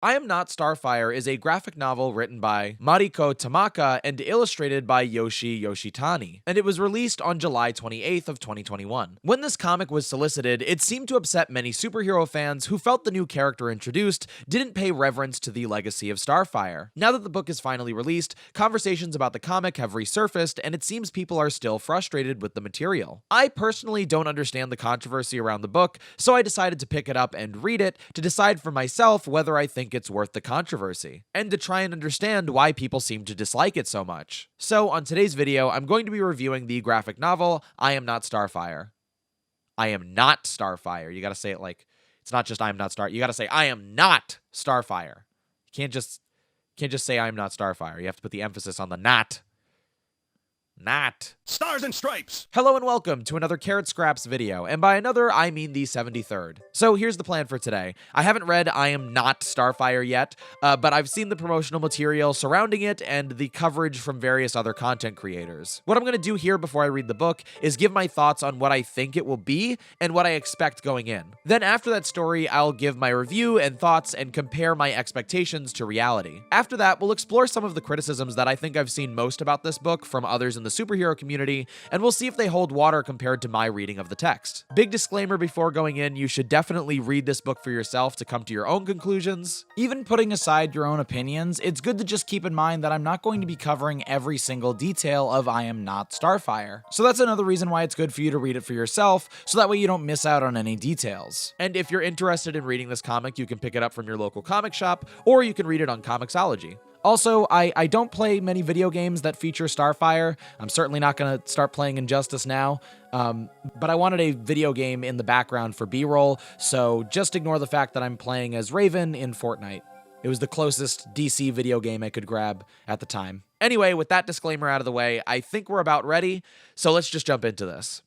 I Am Not Starfire is a graphic novel written by Mariko Tamaka and illustrated by Yoshi Yoshitani, and it was released on July 28th of 2021. When this comic was solicited, it seemed to upset many superhero fans who felt the new character introduced didn't pay reverence to the legacy of Starfire. Now that the book is finally released, conversations about the comic have resurfaced, and it seems people are still frustrated with the material. I personally don't understand the controversy around the book, so I decided to pick it up and read it to decide for myself whether I think it's worth the controversy, and to try and understand why people seem to dislike it so much. So on today's video, I'm going to be reviewing the graphic novel, I Am Not Starfire. I am not Starfire. You gotta say it like, it's not just I am not Star, you gotta say I am not Starfire. You can't just say I am not Starfire. You have to put the emphasis on the not. Not. Stars and Stripes! Hello and welcome to another Carrot Scraps video, and by another, I mean the 73rd. So here's the plan for today. I haven't read I Am Not Starfire yet, but I've seen the promotional material surrounding it and the coverage from various other content creators. What I'm going to do here before I read the book is give my thoughts on what I think it will be and what I expect going in. Then after that story, I'll give my review and thoughts and compare my expectations to reality. After that, we'll explore some of the criticisms that I think I've seen most about this book from others in the superhero community, and we'll see if they hold water compared to my reading of the text. Big disclaimer before going in, you should definitely read this book for yourself to come to your own conclusions. Even putting aside your own opinions, it's good to just keep in mind that I'm not going to be covering every single detail of I Am Not Starfire. So that's another reason why it's good for you to read it for yourself, so that way you don't miss out on any details. And if you're interested in reading this comic, you can pick it up from your local comic shop, or you can read it on Comixology. Also, I don't play many video games that feature Starfire. I'm certainly not going to start playing Injustice now, but I wanted a video game in the background for B-roll, so just ignore the fact that I'm playing as Raven in Fortnite. It was the closest DC video game I could grab at the time. Anyway, with that disclaimer out of the way, I think we're about ready, so let's just jump into this.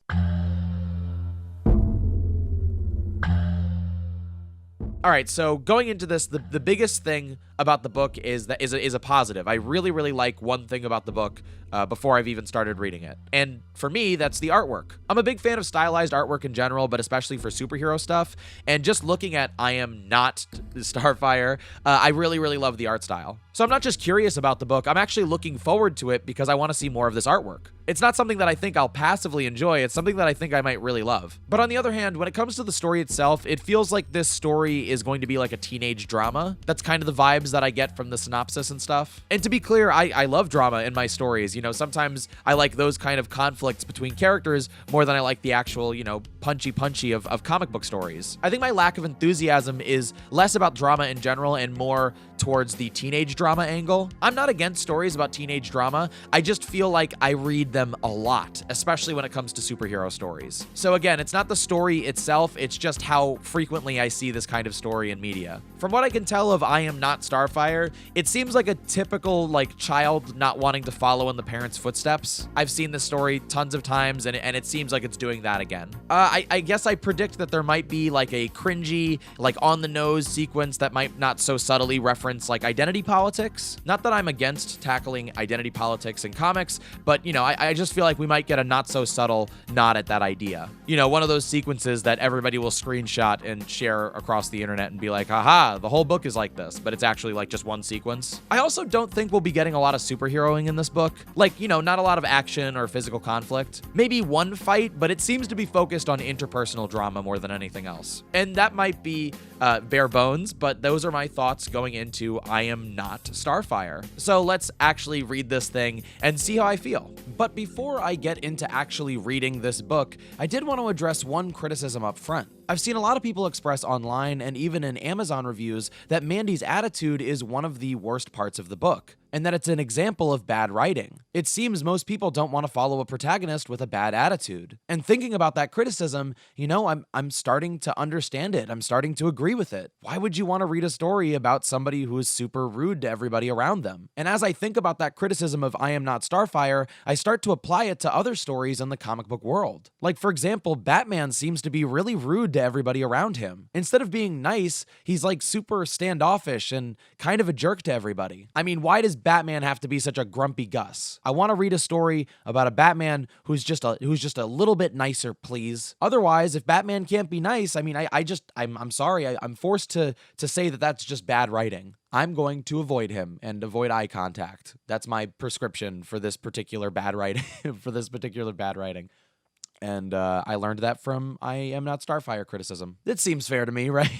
All right, so going into this, the biggest thing about the book is a positive. I really like one thing about the book before I've even started reading it. And for me, that's the artwork. I'm a big fan of stylized artwork in general, but especially for superhero stuff. And just looking at I Am Not Starfire, I really love the art style. So I'm not just curious about the book, I'm actually looking forward to it because I want to see more of this artwork. It's not something that I think I'll passively enjoy, it's something that I think I might really love. But on the other hand, when it comes to the story itself, it feels like this story is going to be like a teenage drama. That's kind of the vibes that I get from the synopsis and stuff. And to be clear, I love drama in my stories. You know, sometimes I like those kind of conflicts between characters more than I like the actual, you know, punchy of comic book stories. I think my lack of enthusiasm is less about drama in general and more towards the teenage drama angle. I'm not against stories about teenage drama, I just feel like I read them a lot, especially when it comes to superhero stories. So again, it's not the story itself, it's just how frequently I see this kind of story in media. From what I can tell of I Am Not Starfire, it seems like a typical like child not wanting to follow in the parents' footsteps. I've seen this story tons of times and it seems like it's doing that again. I guess I predict that there might be like a cringy, like on the nose sequence that might not so subtly reference like identity politics. Not that I'm against tackling identity politics in comics, but you know, I just feel like we might get a not so subtle nod at that idea. You know, one of those sequences that everybody will screenshot and share across the internet and be like, haha, the whole book is like this, but it's actually like just one sequence. I also don't think we'll be getting a lot of superheroing in this book. Like, you know, not a lot of action or physical conflict. Maybe one fight, but it seems to be focused on interpersonal drama more than anything else. And that might be bare bones, but those are my thoughts going into I Am Not Starfire. So let's actually read this thing and see how I feel. But before I get into actually reading this book, I did want to address one criticism up front. I've seen a lot of people express online and even in Amazon reviews that Mandy's attitude is one of the worst parts of the book, and that it's an example of bad writing. It seems most people don't want to follow a protagonist with a bad attitude. And thinking about that criticism, you know, I'm starting to understand it. I'm starting to agree with it. Why would you want to read a story about somebody who is super rude to everybody around them? And as I think about that criticism of I Am Not Starfire, I start to apply it to other stories in the comic book world. Like, for example, Batman seems to be really rude to everybody around him. Instead of being nice, he's like super standoffish and kind of a jerk to everybody. I mean, why does Batman have to be such a grumpy Gus? I want to read a story about a Batman who's just a little bit nicer, please. Otherwise, if Batman can't be nice, I mean, I'm sorry, I'm forced to say that that's just bad writing. I'm going to avoid him and avoid eye contact. That's my prescription for this particular bad writing. And I learned that from I Am Not Starfire criticism. It seems fair to me, right?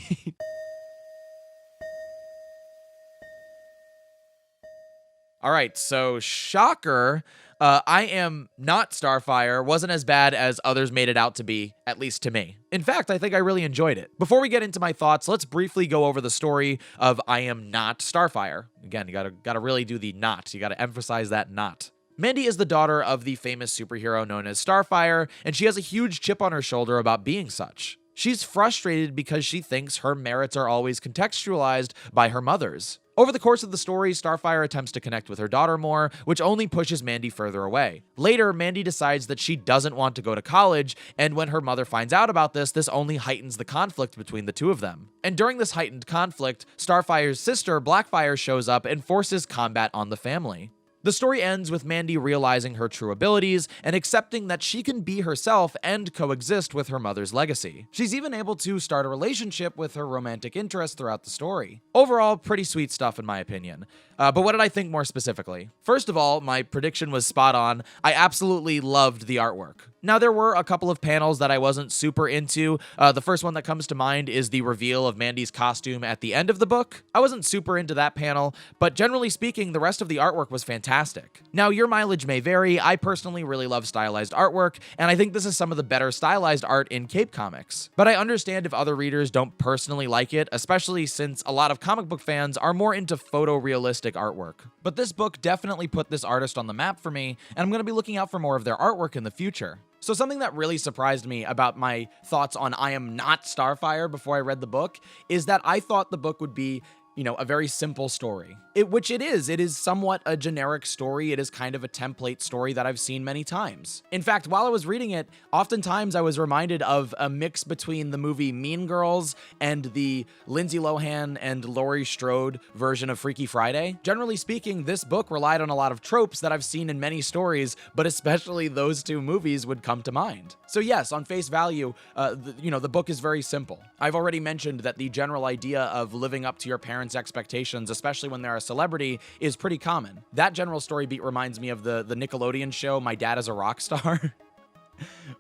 All right, so shocker, I Am Not Starfire wasn't as bad as others made it out to be, at least to me. In fact, I think I really enjoyed it. Before we get into my thoughts, let's briefly go over the story of I Am Not Starfire. Again, you gotta really do the not. You gotta emphasize that not. Mandy is the daughter of the famous superhero known as Starfire, and she has a huge chip on her shoulder about being such. She's frustrated because she thinks her merits are always contextualized by her mother's. Over the course of the story, Starfire attempts to connect with her daughter more, which only pushes Mandy further away. Later, Mandy decides that she doesn't want to go to college, and when her mother finds out about this only heightens the conflict between the two of them. And during this heightened conflict, Starfire's sister, Blackfire, shows up and forces combat on the family. The story ends with Mandy realizing her true abilities and accepting that she can be herself and coexist with her mother's legacy. She's even able to start a relationship with her romantic interest throughout the story. Overall, pretty sweet stuff in my opinion. But what did I think more specifically? First of all, my prediction was spot on. I absolutely loved the artwork. Now, there were a couple of panels that I wasn't super into. The first one that comes to mind is the reveal of Mandy's costume at the end of the book. I wasn't super into that panel, but generally speaking, the rest of the artwork was fantastic. Now, your mileage may vary. I personally really love stylized artwork, and I think this is some of the better stylized art in Cape Comics. But I understand if other readers don't personally like it, especially since a lot of comic book fans are more into photorealistic artwork. But this book definitely put this artist on the map for me, and I'm going to be looking out for more of their artwork in the future. So something that really surprised me about my thoughts on I Am Not Starfire before I read the book is that I thought the book would be, a very simple story. Which it is. It is somewhat a generic story. It is kind of a template story that I've seen many times. In fact, while I was reading it, oftentimes I was reminded of a mix between the movie Mean Girls and the Lindsay Lohan and Laurie Strode version of Freaky Friday. Generally speaking, this book relied on a lot of tropes that I've seen in many stories, but especially those two movies would come to mind. So yes, on face value, the book is very simple. I've already mentioned that the general idea of living up to your parents' expectations, especially when they're a celebrity, is pretty common. That general story beat reminds me of the Nickelodeon show My Dad is a Rock Star.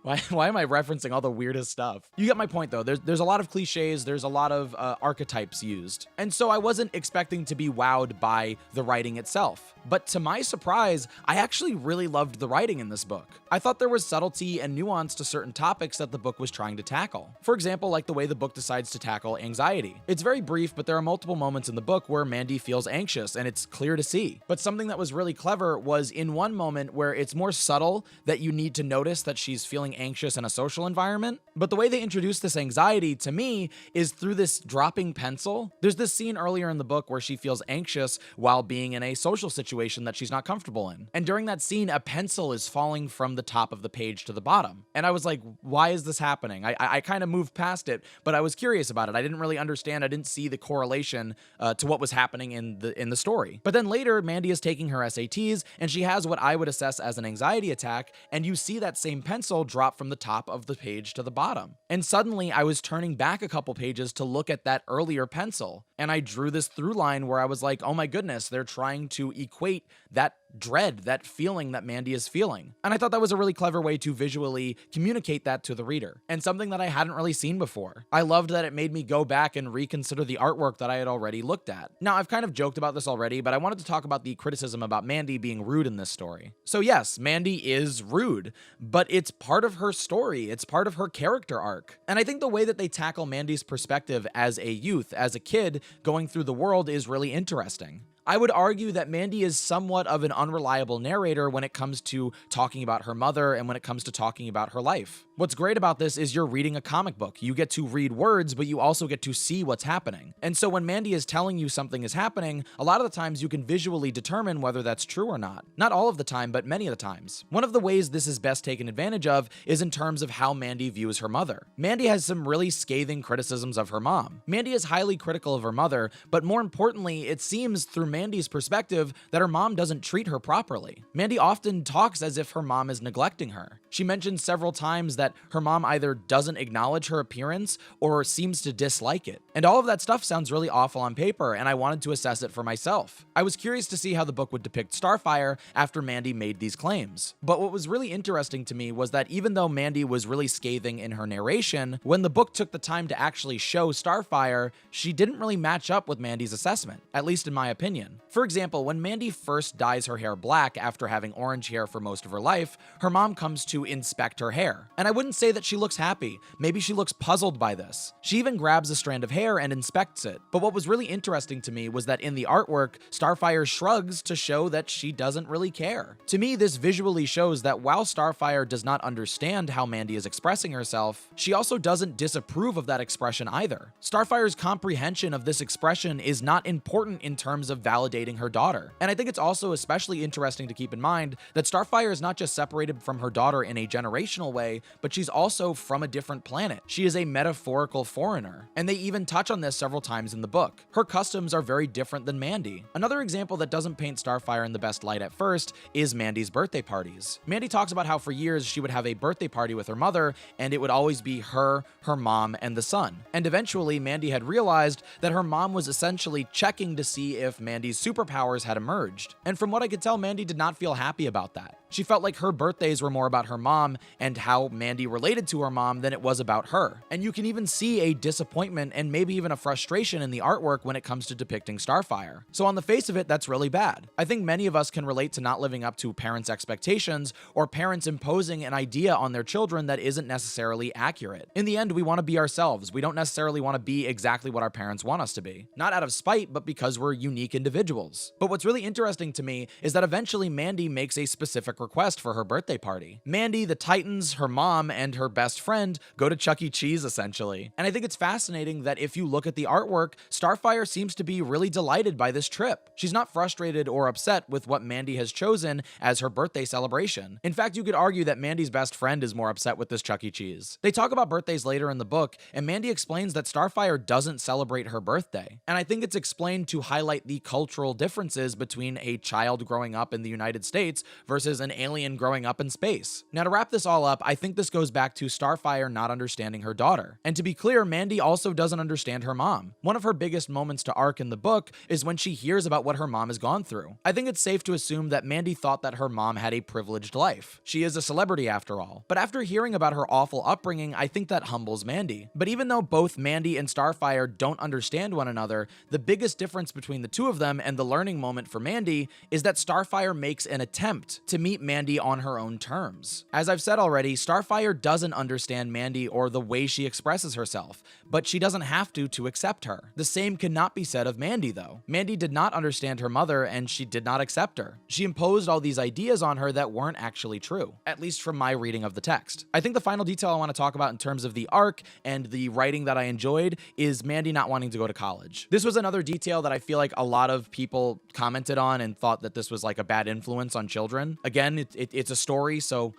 Why am I referencing all the weirdest stuff? You get my point though. There's a lot of cliches, there's a lot of archetypes used. And so I wasn't expecting to be wowed by the writing itself. But to my surprise, I actually really loved the writing in this book. I thought there was subtlety and nuance to certain topics that the book was trying to tackle. For example, like the way the book decides to tackle anxiety. It's very brief, but there are multiple moments in the book where Mandy feels anxious, and it's clear to see. But something that was really clever was in one moment where it's more subtle that you need to notice that she's feeling anxious in a social environment. But the way they introduce this anxiety to me is through this dropping pencil. There's this scene earlier in the book where she feels anxious while being in a social situation that she's not comfortable in. And during that scene, a pencil is falling from the top of the page to the bottom. And I was like, why is this happening? I kind of moved past it, but I was curious about it. I didn't really understand. I didn't see the correlation to what was happening in the story. But then later, Mandy is taking her SATs, and she has what I would assess as an anxiety attack, and you see that same pencil drop from the top of the page to the bottom. And suddenly, I was turning back a couple pages to look at that earlier pencil, and I drew this through line where I was like, oh my goodness, they're trying to equate that dread, that feeling that Mandy is feeling. And I thought that was a really clever way to visually communicate that to the reader, and something that I hadn't really seen before. I loved that it made me go back and reconsider the artwork that I had already looked at. Now, I've kind of joked about this already, but I wanted to talk about the criticism about Mandy being rude in this story. So yes, Mandy is rude, but it's part of her story. It's part of her character arc. And I think the way that they tackle Mandy's perspective as a youth, as a kid going through the world is really interesting. I would argue that Mandy is somewhat of an unreliable narrator when it comes to talking about her mother and when it comes to talking about her life. What's great about this is you're reading a comic book. You get to read words, but you also get to see what's happening. And so when Mandy is telling you something is happening, a lot of the times you can visually determine whether that's true or not. Not all of the time, but many of the times. One of the ways this is best taken advantage of is in terms of how Mandy views her mother. Mandy has some really scathing criticisms of her mom. Mandy is highly critical of her mother, but more importantly, it seems through Mandy's perspective that her mom doesn't treat her properly. Mandy often talks as if her mom is neglecting her. She mentions several times that her mom either doesn't acknowledge her appearance or seems to dislike it. And all of that stuff sounds really awful on paper, and I wanted to assess it for myself. I was curious to see how the book would depict Starfire after Mandy made these claims. But what was really interesting to me was that even though Mandy was really scathing in her narration, when the book took the time to actually show Starfire, she didn't really match up with Mandy's assessment, at least in my opinion. For example, when Mandy first dyes her hair black after having orange hair for most of her life, her mom comes to inspect her hair. And I wouldn't say that she looks happy. Maybe she looks puzzled by this. She even grabs a strand of hair and inspects it. But what was really interesting to me was that in the artwork, Starfire shrugs to show that she doesn't really care. To me, this visually shows that while Starfire does not understand how Mandy is expressing herself, she also doesn't disapprove of that expression either. Starfire's comprehension of this expression is not important in terms of validating her daughter. And I think it's also especially interesting to keep in mind that Starfire is not just separated from her daughter in a generational way, but she's also from a different planet. She is a metaphorical foreigner, and they even touch on this several times in the book. Her customs are very different than Mandy. Another example that doesn't paint Starfire in the best light at first is Mandy's birthday parties. Mandy talks about how for years she would have a birthday party with her mother, and it would always be her mom, and the son. And eventually, Mandy had realized that her mom was essentially checking to see if Mandy's superpowers had emerged. And from what I could tell, Mandy did not feel happy about that. She felt like her birthdays were more about her mom and how Mandy related to her mom than it was about her. And you can even see a disappointment and maybe even a frustration in the artwork when it comes to depicting Starfire. So on the face of it, that's really bad. I think many of us can relate to not living up to parents' expectations or parents imposing an idea on their children that isn't necessarily accurate. In the end, we want to be ourselves. We don't necessarily want to be exactly what our parents want us to be. Not out of spite, but because we're unique individuals. But what's really interesting to me is that eventually Mandy makes a specific request for her birthday party. Mandy, the Titans, her mom, and her best friend go to Chuck E. Cheese, essentially. And I think it's fascinating that if you look at the artwork, Starfire seems to be really delighted by this trip. She's not frustrated or upset with what Mandy has chosen as her birthday celebration. In fact, you could argue that Mandy's best friend is more upset with this Chuck E. Cheese. They talk about birthdays later in the book, and Mandy explains that Starfire doesn't celebrate her birthday. And I think it's explained to highlight the cultural differences between a child growing up in the United States versus an alien growing up in space. Now, to wrap this all up, I think this goes back to Starfire not understanding her daughter. And to be clear, Mandy also doesn't understand her mom. One of her biggest moments to arc in the book is when she hears about what her mom has gone through. I think it's safe to assume that Mandy thought that her mom had a privileged life. She is a celebrity after all. But after hearing about her awful upbringing, I think that humbles Mandy. But even though both Mandy and Starfire don't understand one another, the biggest difference between the two of them and the learning moment for Mandy is that Starfire makes an attempt to meet Mandy on her own terms. As I've said already, Starfire doesn't understand Mandy or the way she expresses herself, but she doesn't have to accept her. The same cannot be said of Mandy, though. Mandy did not understand her mother, and she did not accept her. She imposed all these ideas on her that weren't actually true, at least from my reading of the text. I think the final detail I want to talk about in terms of the arc and the writing that I enjoyed is Mandy not wanting to go to college. This was another detail that I feel like a lot of people commented on and thought that this was like a bad influence on children. Again, it's a story, so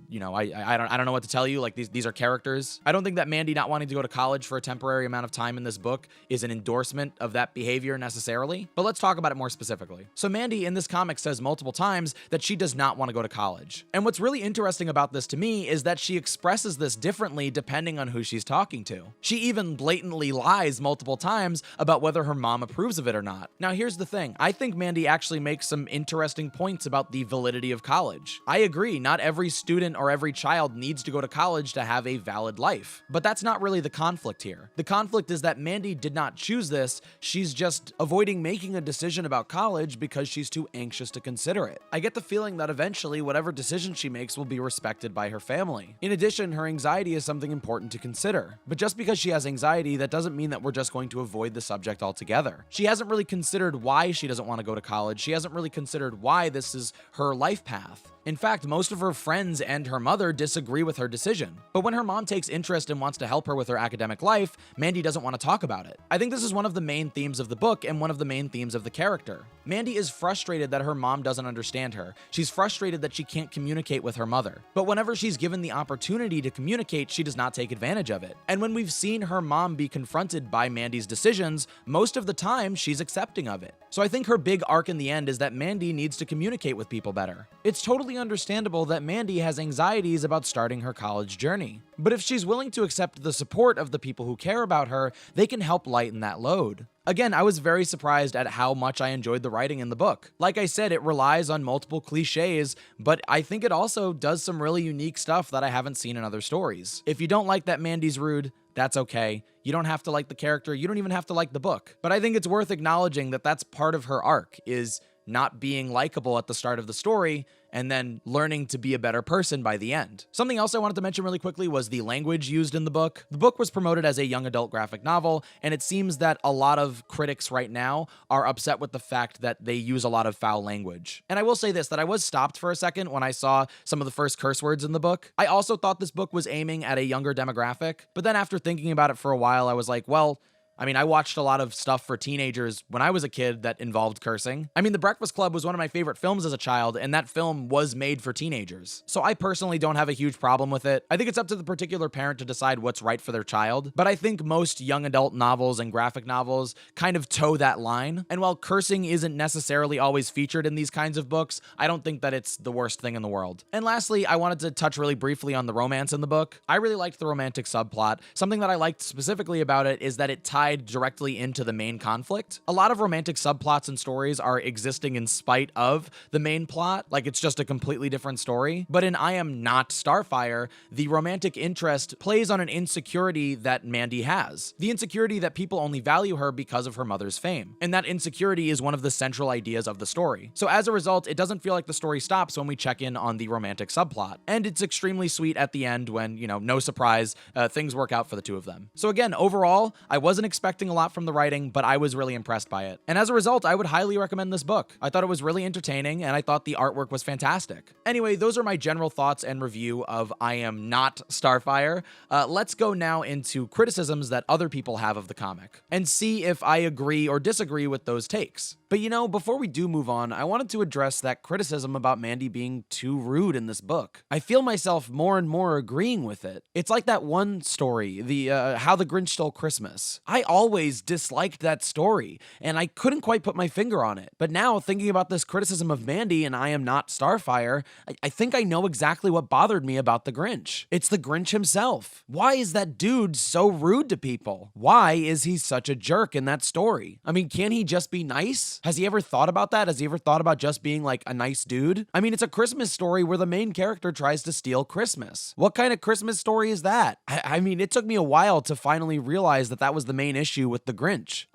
you know, I don't know what to tell you. Like, these are characters. I don't think that Mandy not wanting to go to college for a temporary amount of time in this book is an endorsement of that behavior necessarily, but let's talk about it more specifically. So Mandy in this comic says multiple times that she does not want to go to college. And what's really interesting about this to me is that she expresses this differently depending on who she's talking to. She even blatantly lies multiple times about whether her mom approves of it or not. Now, here's the thing. I think Mandy actually makes some interesting points about the validity of college. I agree, not every student or every child needs to go to college to have a valid life. But that's not really the conflict here. The conflict is that Mandy did not choose this. She's just avoiding making a decision about college because she's too anxious to consider it. I get the feeling that eventually whatever decision she makes will be respected by her family. In addition, her anxiety is something important to consider. But just because she has anxiety, that doesn't mean that we're just going to avoid the subject altogether. She hasn't really considered why she doesn't want to go to college. She hasn't really considered why this is her life path. In fact, most of her friends and her mother disagree with her decision. But when her mom takes interest and wants to help her with her academic life, Mandy doesn't want to talk about it. I think this is one of the main themes of the book and one of the main themes of the character. Mandy is frustrated that her mom doesn't understand her. She's frustrated that she can't communicate with her mother. But whenever she's given the opportunity to communicate, she does not take advantage of it. And when we've seen her mom be confronted by Mandy's decisions, most of the time she's accepting of it. So I think her big arc in the end is that Mandy needs to communicate with people better. It's totally understandable that Mandy has anxieties about starting her college journey. But if she's willing to accept the support of the people who care about her, they can help lighten that load. Again, I was very surprised at how much I enjoyed the writing in the book. Like I said, it relies on multiple cliches, but I think it also does some really unique stuff that I haven't seen in other stories. If you don't like that Mandy's rude, that's okay. You don't have to like the character, you don't even have to like the book. But I think it's worth acknowledging that that's part of her arc, is not being likable at the start of the story, and then learning to be a better person by the end. Something else I wanted to mention really quickly was the language used in the book. The book was promoted as a young adult graphic novel, and it seems that a lot of critics right now are upset with the fact that they use a lot of foul language. And I will say this, that I was stopped for a second when I saw some of the first curse words in the book. I also thought this book was aiming at a younger demographic, but then after thinking about it for a while, I was like, well, I watched a lot of stuff for teenagers when I was a kid that involved cursing. The Breakfast Club was one of my favorite films as a child, and that film was made for teenagers. So I personally don't have a huge problem with it. I think it's up to the particular parent to decide what's right for their child, but I think most young adult novels and graphic novels kind of toe that line. And while cursing isn't necessarily always featured in these kinds of books, I don't think that it's the worst thing in the world. And lastly, I wanted to touch really briefly on the romance in the book. I really liked the romantic subplot. Something that I liked specifically about it is that it tied directly into the main conflict. A lot of romantic subplots and stories are existing in spite of the main plot, like it's just a completely different story. But in I Am Not Starfire, the romantic interest plays on an insecurity that Mandy has. The insecurity that people only value her because of her mother's fame. And that insecurity is one of the central ideas of the story. So as a result, it doesn't feel like the story stops when we check in on the romantic subplot. And it's extremely sweet at the end when, no surprise, things work out for the two of them. So again, overall, I wasn't expecting a lot from the writing, but I was really impressed by it. And as a result, I would highly recommend this book. I thought it was really entertaining, and I thought the artwork was fantastic. Anyway, those are my general thoughts and review of I Am Not Starfire. Let's go now into criticisms that other people have of the comic, and see if I agree or disagree with those takes. But before we do move on, I wanted to address that criticism about Mandy being too rude in this book. I feel myself more and more agreeing with it. It's like that one story, the How the Grinch Stole Christmas. I always disliked that story, and I couldn't quite put my finger on it. But now, thinking about this criticism of Mandy and I Am Not Starfire, I think I know exactly what bothered me about the Grinch. It's the Grinch himself. Why is that dude so rude to people? Why is he such a jerk in that story? Can't he just be nice? Has he ever thought about that? Has he ever thought about just being like a nice dude? It's a Christmas story where the main character tries to steal Christmas. What kind of Christmas story is that? It took me a while to finally realize that that was the main issue with the Grinch.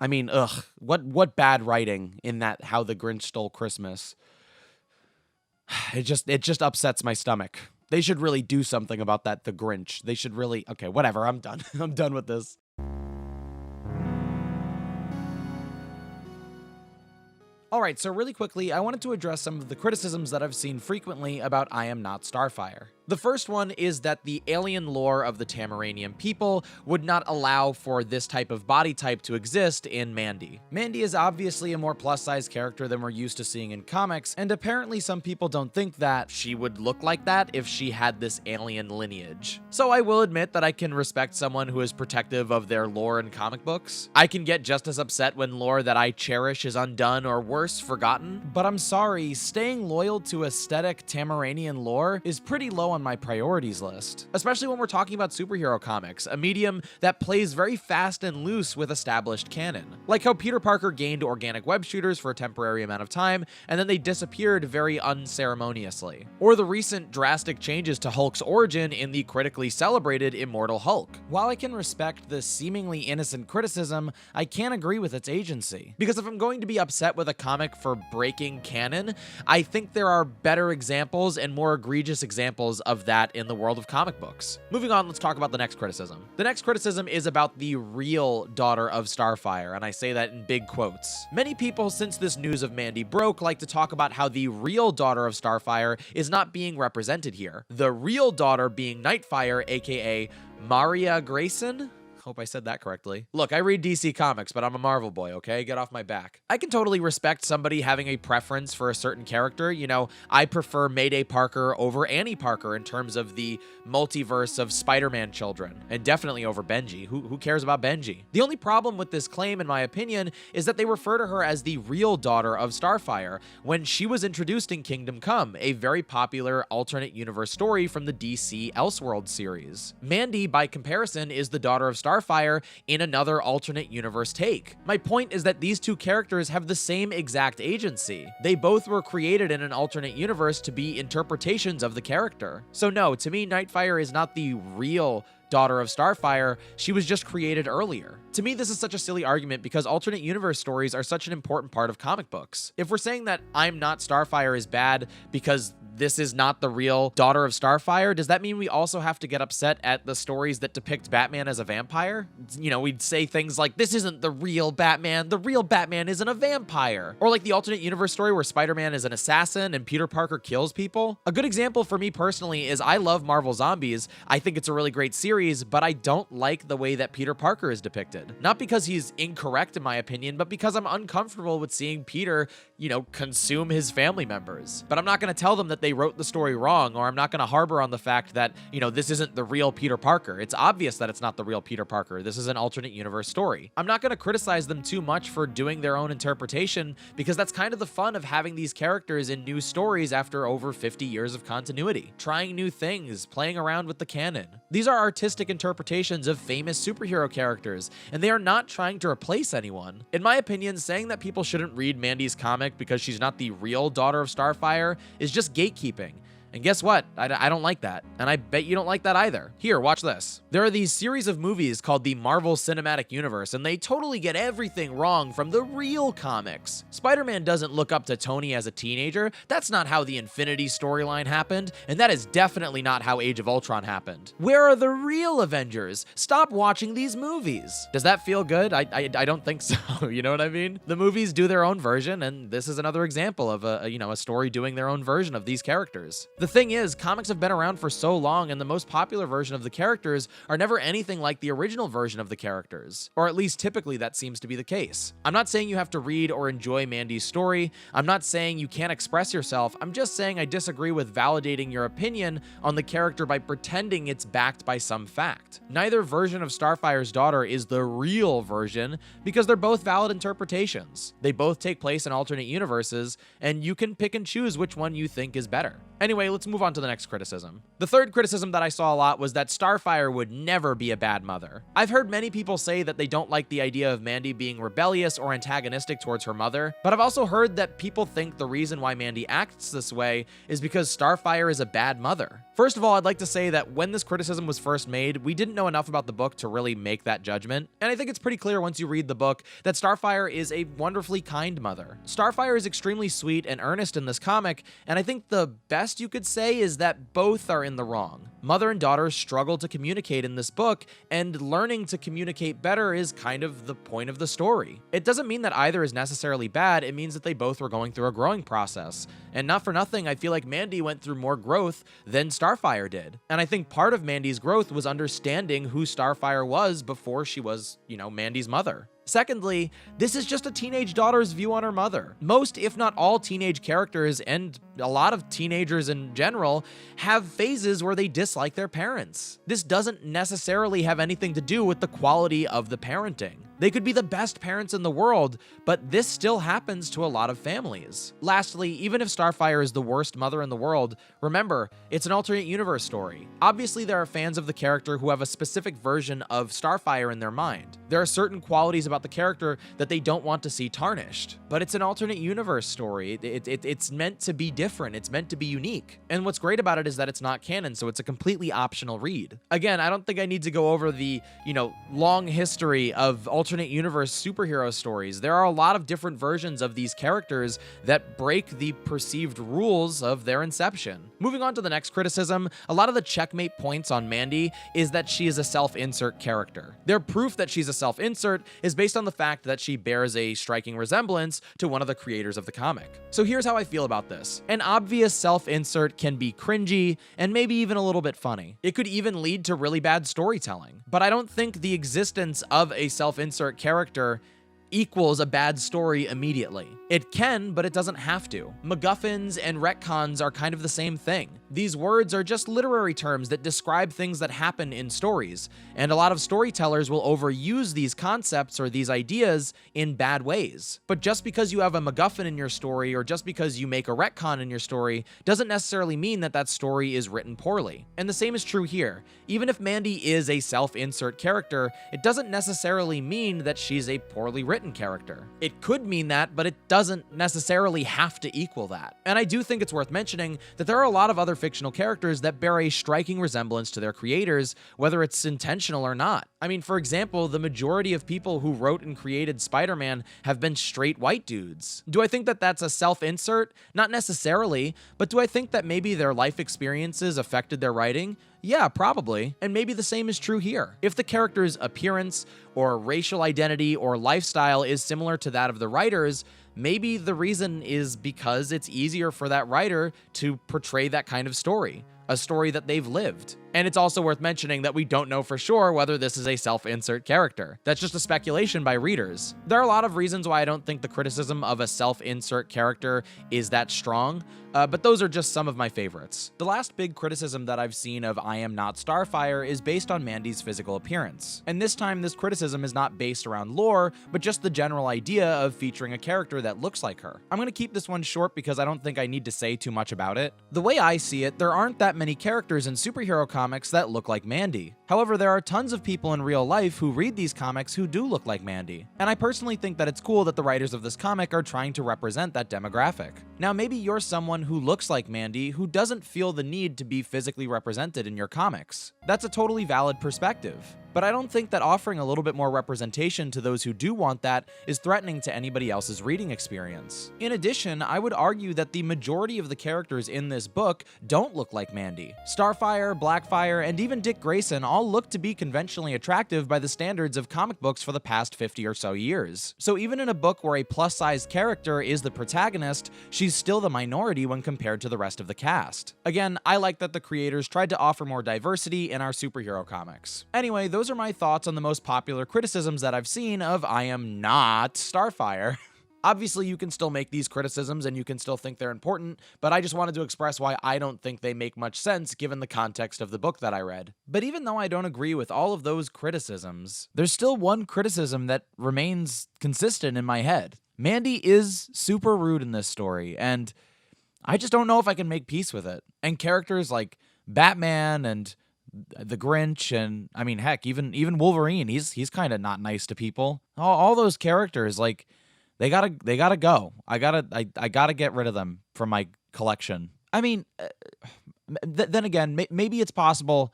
What bad writing in that How the Grinch Stole Christmas. It just upsets my stomach. They should really do something about that, the Grinch. They should really, okay, whatever, I'm done. I'm done with this. Alright, so really quickly, I wanted to address some of the criticisms that I've seen frequently about I Am Not Starfire. The first one is that the alien lore of the Tamaranian people would not allow for this type of body type to exist in Mandy. Mandy is obviously a more plus-size character than we're used to seeing in comics, and apparently some people don't think that she would look like that if she had this alien lineage. So I will admit that I can respect someone who is protective of their lore in comic books. I can get just as upset when lore that I cherish is undone or worse, forgotten, but I'm sorry, staying loyal to aesthetic Tamaranian lore is pretty low on my priorities list, especially when we're talking about superhero comics, a medium that plays very fast and loose with established canon. Like how Peter Parker gained organic web shooters for a temporary amount of time, and then they disappeared very unceremoniously. Or the recent drastic changes to Hulk's origin in the critically celebrated Immortal Hulk. While I can respect the seemingly innocent criticism, I can't agree with its agency. Because if I'm going to be upset with a comic for breaking canon, I think there are better examples and more egregious examples of that in the world of comic books. Moving on, let's talk about the next criticism. The next criticism is about the real daughter of Starfire, and I say that in big quotes. Many people, since this news of Mandy broke, like to talk about how the real daughter of Starfire is not being represented here. The real daughter being Nightfire, aka Maria Grayson? Hope I said that correctly. Look, I read DC Comics, but I'm a Marvel boy, okay? Get off my back. I can totally respect somebody having a preference for a certain character. You know, I prefer Mayday Parker over Annie Parker in terms of the multiverse of Spider-Man children, and definitely over Benji. Who cares about Benji? The only problem with this claim, in my opinion, is that they refer to her as the real daughter of Starfire when she was introduced in Kingdom Come, a very popular alternate universe story from the DC Elseworlds series. Mandy, by comparison, is the daughter of Starfire in another alternate universe take. My point is that these two characters have the same exact agency. They both were created in an alternate universe to be interpretations of the character. So no, to me, Nightfire is not the real daughter of Starfire, she was just created earlier. To me, this is such a silly argument because alternate universe stories are such an important part of comic books. If we're saying that I'm Not Starfire is bad because this is not the real daughter of Starfire, does that mean we also have to get upset at the stories that depict Batman as a vampire? You know, we'd say things like, this isn't the real Batman isn't a vampire. Or like the alternate universe story where Spider-Man is an assassin and Peter Parker kills people. A good example for me personally is I love Marvel Zombies. I think it's a really great series, but I don't like the way that Peter Parker is depicted. Not because he's incorrect in my opinion, but because I'm uncomfortable with seeing Peter, you know, consume his family members. But I'm not going to tell them that they wrote the story wrong, or I'm not going to harbor on the fact that, you know, this isn't the real Peter Parker. It's obvious that it's not the real Peter Parker. This is an alternate universe story. I'm not going to criticize them too much for doing their own interpretation because that's kind of the fun of having these characters in new stories after over 50 years of continuity. Trying new things, playing around with the canon. These are artistic interpretations of famous superhero characters, and they are not trying to replace anyone. In my opinion, saying that people shouldn't read Mandy's comic because she's not the real daughter of Starfire is just gatekeeping. And guess what? I don't like that. And I bet you don't like that either. Here, watch this. There are these series of movies called the Marvel Cinematic Universe, and they totally get everything wrong from the real comics. Spider-Man doesn't look up to Tony as a teenager. That's not how the Infinity storyline happened, and that is definitely not how Age of Ultron happened. Where are the real Avengers? Stop watching these movies. Does that feel good? I don't think so. You know what I mean? The movies do their own version, and this is another example of a story doing their own version of these characters. The thing is, comics have been around for so long, and the most popular version of the characters are never anything like the original version of the characters. Or at least typically that seems to be the case. I'm not saying you have to read or enjoy Mandy's story. I'm not saying you can't express yourself. I'm just saying I disagree with validating your opinion on the character by pretending it's backed by some fact. Neither version of Starfire's daughter is the real version because they're both valid interpretations. They both take place in alternate universes, and you can pick and choose which one you think is better. Anyway, let's move on to the next criticism. The third criticism that I saw a lot was that Starfire would never be a bad mother. I've heard many people say that they don't like the idea of Mandy being rebellious or antagonistic towards her mother, but I've also heard that people think the reason why Mandy acts this way is because Starfire is a bad mother. First of all, I'd like to say that when this criticism was first made, we didn't know enough about the book to really make that judgment, and I think it's pretty clear once you read the book that Starfire is a wonderfully kind mother. Starfire is extremely sweet and earnest in this comic, and I think the best you could say is that both are in the wrong. Mother and daughter struggle to communicate in this book, and learning to communicate better is kind of the point of the story. It doesn't mean that either is necessarily bad, it means that they both were going through a growing process. And not for nothing, I feel like Mandy went through more growth than Starfire did. And I think part of Mandy's growth was understanding who Starfire was before she was, Mandy's mother. Secondly, this is just a teenage daughter's view on her mother. Most, if not all, teenage characters, and a lot of teenagers in general, have phases where they dislike their parents. This doesn't necessarily have anything to do with the quality of the parenting. They could be the best parents in the world, but this still happens to a lot of families. Lastly, even if Starfire is the worst mother in the world, remember, it's an alternate universe story. Obviously, there are fans of the character who have a specific version of Starfire in their mind. There are certain qualities about the character that they don't want to see tarnished. But it's an alternate universe story. It's meant to be different. It's meant to be unique. And what's great about it is that it's not canon, so it's a completely optional read. Again, I don't think I need to go over the, long history of alternate alternate universe superhero stories, there are a lot of different versions of these characters that break the perceived rules of their inception. Moving on to the next criticism, a lot of the checkmate points on Mandy is that she is a self-insert character. Their proof that she's a self-insert is based on the fact that she bears a striking resemblance to one of the creators of the comic. So here's how I feel about this. An obvious self-insert can be cringy and maybe even a little bit funny. It could even lead to really bad storytelling. But I don't think the existence of a self-insert character equals a bad story immediately. It can, but it doesn't have to. MacGuffins and retcons are kind of the same thing. These words are just literary terms that describe things that happen in stories, and a lot of storytellers will overuse these concepts or these ideas in bad ways. But just because you have a MacGuffin in your story, or just because you make a retcon in your story, doesn't necessarily mean that that story is written poorly. And the same is true here. Even if Mandy is a self-insert character, it doesn't necessarily mean that she's a poorly written character. It could mean that, but it doesn't necessarily have to equal that. And I do think it's worth mentioning that there are a lot of other fictional characters that bear a striking resemblance to their creators, whether it's intentional or not. I mean, for example, the majority of people who wrote and created Spider-Man have been straight white dudes. Do I think that that's a self-insert? Not necessarily, but do I think that maybe their life experiences affected their writing? Yeah, probably. And maybe the same is true here. If the character's appearance or racial identity or lifestyle is similar to that of the writers, maybe the reason is because it's easier for that writer to portray that kind of story, a story that they've lived. And it's also worth mentioning that we don't know for sure whether this is a self-insert character. That's just a speculation by readers. There are a lot of reasons why I don't think the criticism of a self-insert character is that strong, but those are just some of my favorites. The last big criticism that I've seen of I Am Not Starfire is based on Mandy's physical appearance. And this time, this criticism is not based around lore, but just the general idea of featuring a character that looks like her. I'm gonna keep this one short because I don't think I need to say too much about it. The way I see it, there aren't that many characters in superhero comics that look like Mandy. However, there are tons of people in real life who read these comics who do look like Mandy. And I personally think that it's cool that the writers of this comic are trying to represent that demographic. Now, maybe you're someone who looks like Mandy who doesn't feel the need to be physically represented in your comics. That's a totally valid perspective. But I don't think that offering a little bit more representation to those who do want that is threatening to anybody else's reading experience. In addition, I would argue that the majority of the characters in this book don't look like Mandy. Starfire, Blackfire, and even Dick Grayson all look to be conventionally attractive by the standards of comic books for the past 50 or so years. So even in a book where a plus-sized character is the protagonist, she's still the minority when compared to the rest of the cast. Again, I like that the creators tried to offer more diversity in our superhero comics. Anyway, those are my thoughts on the most popular criticisms that I've seen of I Am Not Starfire. Obviously, you can still make these criticisms and you can still think they're important, but I just wanted to express why I don't think they make much sense given the context of the book that I read. But even though I don't agree with all of those criticisms, there's still one criticism that remains consistent in my head. Mandy is super rude in this story, and I just don't know if I can make peace with it. And characters like Batman and the Grinch, and I mean, heck, even Wolverine, he's kind of not nice to people. All those characters, like, they gotta go. I gotta get rid of them from my collection. I mean, then again, maybe it's possible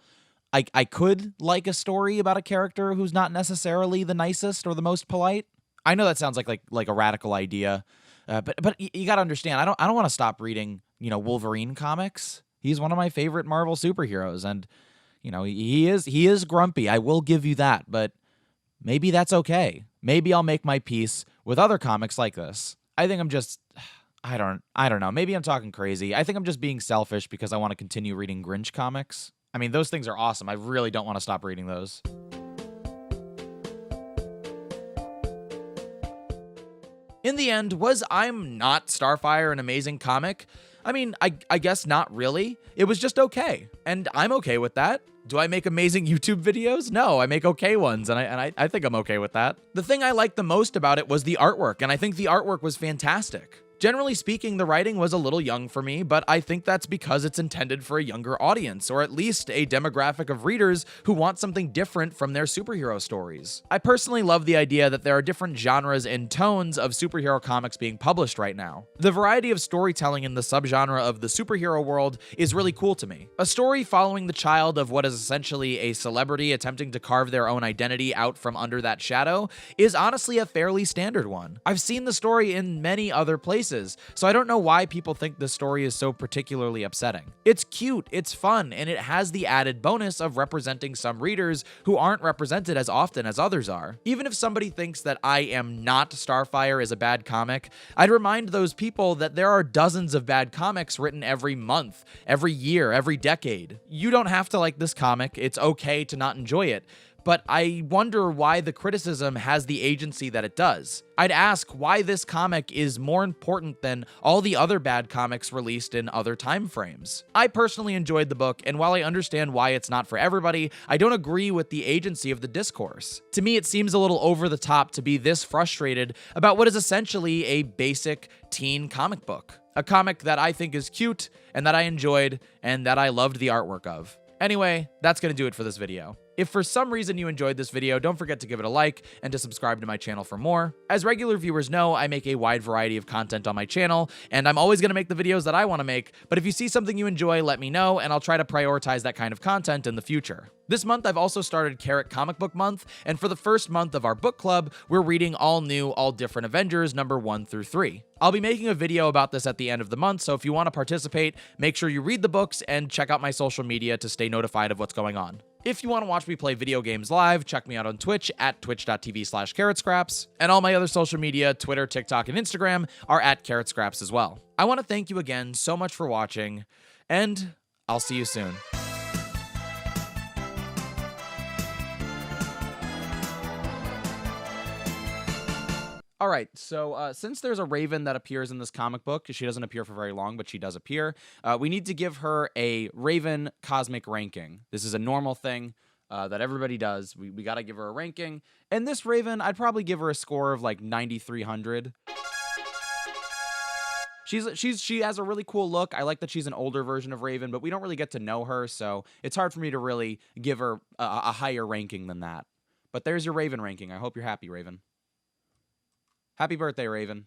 I could like a story about a character who's not necessarily the nicest or the most polite. I know that sounds like a radical idea, but you gotta understand, I don't want to stop reading, Wolverine comics. He's one of my favorite Marvel superheroes, and he is grumpy. I will give you that, but maybe that's okay. Maybe I'll make my peace with other comics like this. I think I'm just, I don't know. Maybe I'm talking crazy. I think I'm just being selfish because I want to continue reading Grinch comics. I mean, those things are awesome. I really don't want to stop reading those. In the end, was I'm Not Starfire an amazing comic? I mean, I guess not really. It was just okay, and I'm okay with that. Do I make amazing YouTube videos? No, I make okay ones, and I think I'm okay with that. The thing I liked the most about it was the artwork, and I think the artwork was fantastic. Generally speaking, the writing was a little young for me, but I think that's because it's intended for a younger audience, or at least a demographic of readers who want something different from their superhero stories. I personally love the idea that there are different genres and tones of superhero comics being published right now. The variety of storytelling in the subgenre of the superhero world is really cool to me. A story following the child of what is essentially a celebrity attempting to carve their own identity out from under that shadow is honestly a fairly standard one. I've seen the story in many other places, so I don't know why people think this story is so particularly upsetting. It's cute, it's fun, and it has the added bonus of representing some readers who aren't represented as often as others are. Even if somebody thinks that I Am Not Starfire is a bad comic, I'd remind those people that there are dozens of bad comics written every month, every year, every decade. You don't have to like this comic, it's okay to not enjoy it. But I wonder why the criticism has the agency that it does. I'd ask why this comic is more important than all the other bad comics released in other time frames. I personally enjoyed the book, and while I understand why it's not for everybody, I don't agree with the agency of the discourse. To me, it seems a little over the top to be this frustrated about what is essentially a basic teen comic book. A comic that I think is cute, and that I enjoyed, and that I loved the artwork of. Anyway, that's gonna do it for this video. If for some reason you enjoyed this video, don't forget to give it a like and to subscribe to my channel for more. As regular viewers know, I make a wide variety of content on my channel, and I'm always going to make the videos that I want to make, but if you see something you enjoy, let me know, and I'll try to prioritize that kind of content in the future. This month, I've also started Carrot Comic Book Month, and for the first month of our book club, we're reading all new, all different Avengers number 1 through 3. I'll be making a video about this at the end of the month, so if you want to participate, make sure you read the books and check out my social media to stay notified of what's going on. If you want to watch me play video games live, check me out on Twitch at twitch.tv/carrotscraps, and all my other social media, Twitter, TikTok, and Instagram, are at carrotscraps as well. I want to thank you again so much for watching, and I'll see you soon. All right, so since there's a Raven that appears in this comic book, she doesn't appear for very long, but she does appear, we need to give her a Raven cosmic ranking. This is a normal thing that everybody does. We got to give her a ranking. And this Raven, I'd probably give her a score of like 9,300. She has a really cool look. I like that she's an older version of Raven, but we don't really get to know her, so it's hard for me to really give her a higher ranking than that. But there's your Raven ranking. I hope you're happy, Raven. Happy birthday, Raven.